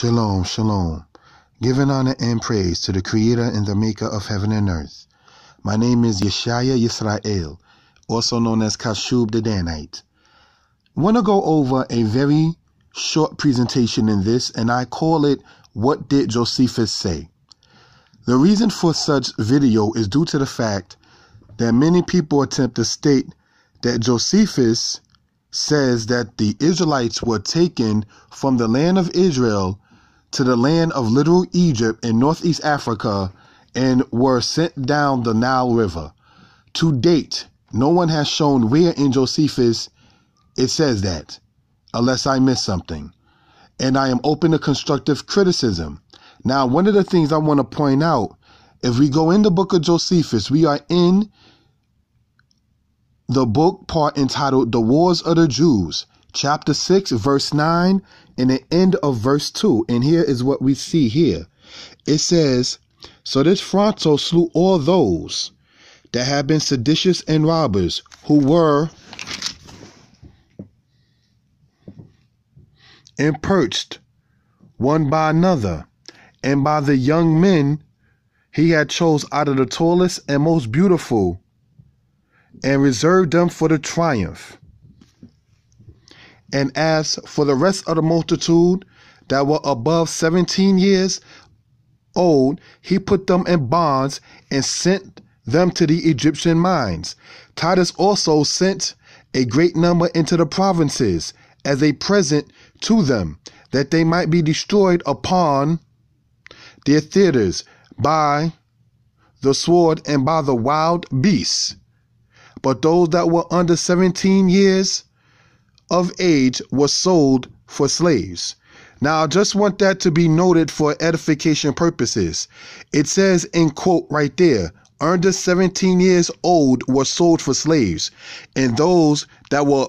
Shalom, shalom. Giving honor and praise to the Creator and the Maker of heaven and earth. My name is Yeshaya Yisrael, also known as Kashub the Danite. I want to go over a very short presentation in this, and I call it, What Did Josephus Say? The reason for such video is due to the fact that many people attempt to state that Josephus says that the Israelites were taken from the land of Israel to the land of literal Egypt in Northeast Africa and were sent down the Nile River. To date, no one has shown where in Josephus it says that, unless I missed something. And I am open to constructive criticism. Now, one of the things I want to point out, if we go in the book of Josephus, we are in the book part entitled The Wars of the Jews, chapter 6, verse 9, and the end of verse 2. And here is what we see here. It says, "So this Fronto slew all those that had been seditious and robbers, who were imperched one by another, and by the young men he had chose out of the tallest and most beautiful, and reserved them for the triumph. And as for the rest of the multitude that were above 17 years old, he put them in bonds and sent them to the Egyptian mines. Titus also sent a great number into the provinces as a present to them, that they might be destroyed upon their theaters by the sword and by the wild beasts. But those that were under 17 years of age were sold for slaves." Now, I just want that to be noted for edification purposes. It says in quote right there, under 17 years old were sold for slaves, and those that were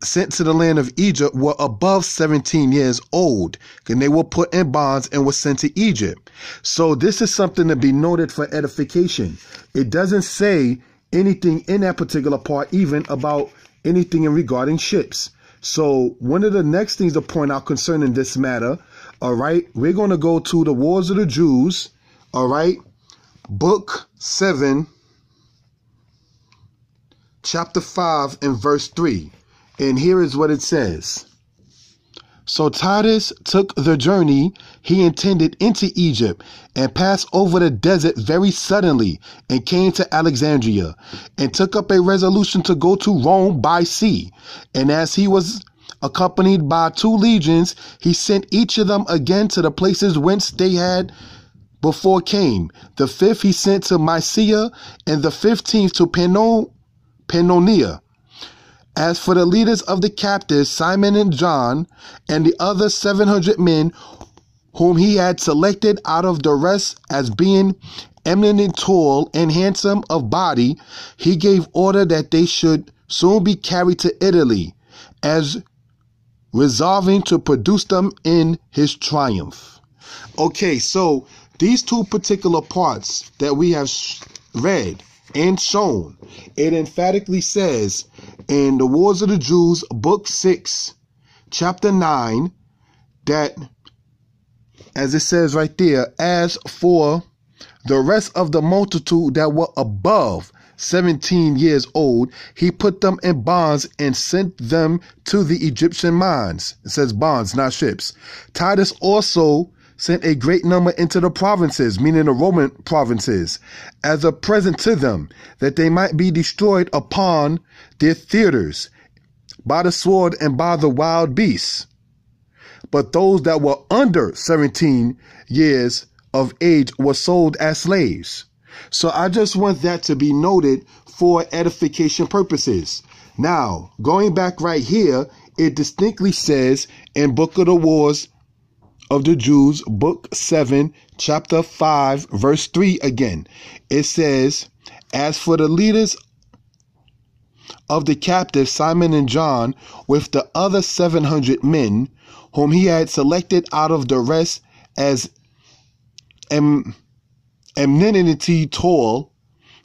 sent to the land of Egypt were above 17 years old, and they were put in bonds and were sent to Egypt. So this is something to be noted for edification. It doesn't say anything in that particular part, even about anything in regarding ships. So one of the next things to point out concerning this matter, all right, we're going to go to the Wars of the Jews, all right, book 7, chapter 5 and verse 3. And here is what it says. "So Titus took the journey he intended into Egypt, and passed over the desert very suddenly, and came to Alexandria, and took up a resolution to go to Rome by sea. And as he was accompanied by 2 legions, he sent each of them again to the places whence they had before came. The 5th he sent to Mysia, and the 15th to Pannonia. As for the leaders of the captives, Simon and John, and the other 700 men whom he had selected out of the rest as being eminently tall and handsome of body, he gave order that they should soon be carried to Italy, as resolving to produce them in his triumph." Okay, so these 2 particular parts that we have read and shown, it emphatically says in the Wars of the Jews, book 6, chapter 9, that, as it says right there, as for the rest of the multitude that were above 17 years old, he put them in bonds and sent them to the Egyptian mines. It says bonds, not ships. Titus also sent a great number into the provinces, meaning the Roman provinces, as a present to them, that they might be destroyed upon their theaters by the sword and by the wild beasts. But those that were under 17 years of age were sold as slaves. So I just want that to be noted for edification purposes. Now, going back right here, it distinctly says in Book of the Wars of the Jews, book 7, chapter 5, verse 3 again. It says, "As for the leaders of the captives, Simon and John, with the other 700 men, whom he had selected out of the rest as eminently tall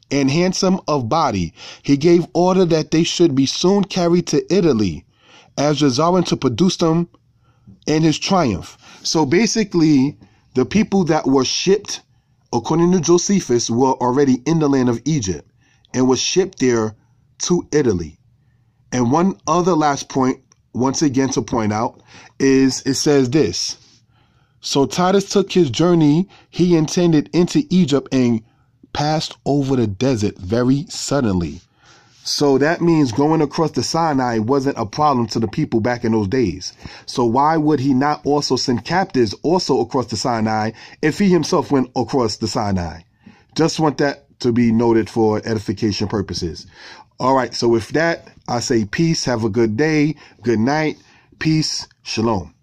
and handsome of body, he gave order that they should be soon carried to Italy, as resolving to produce them and his triumph. So basically, the people that were shipped, according to Josephus, were already in the land of Egypt and were shipped there to Italy. And one other last point, once again to point out, is it says this. So Titus took his journey he intended into Egypt and passed over the desert very suddenly. So that means going across the Sinai wasn't a problem to the people back in those days. So why would he not also send captives also across the Sinai if he himself went across the Sinai? Just want that to be noted for edification purposes. All right. So with that, I say peace. Have a good day. Good night. Peace. Shalom.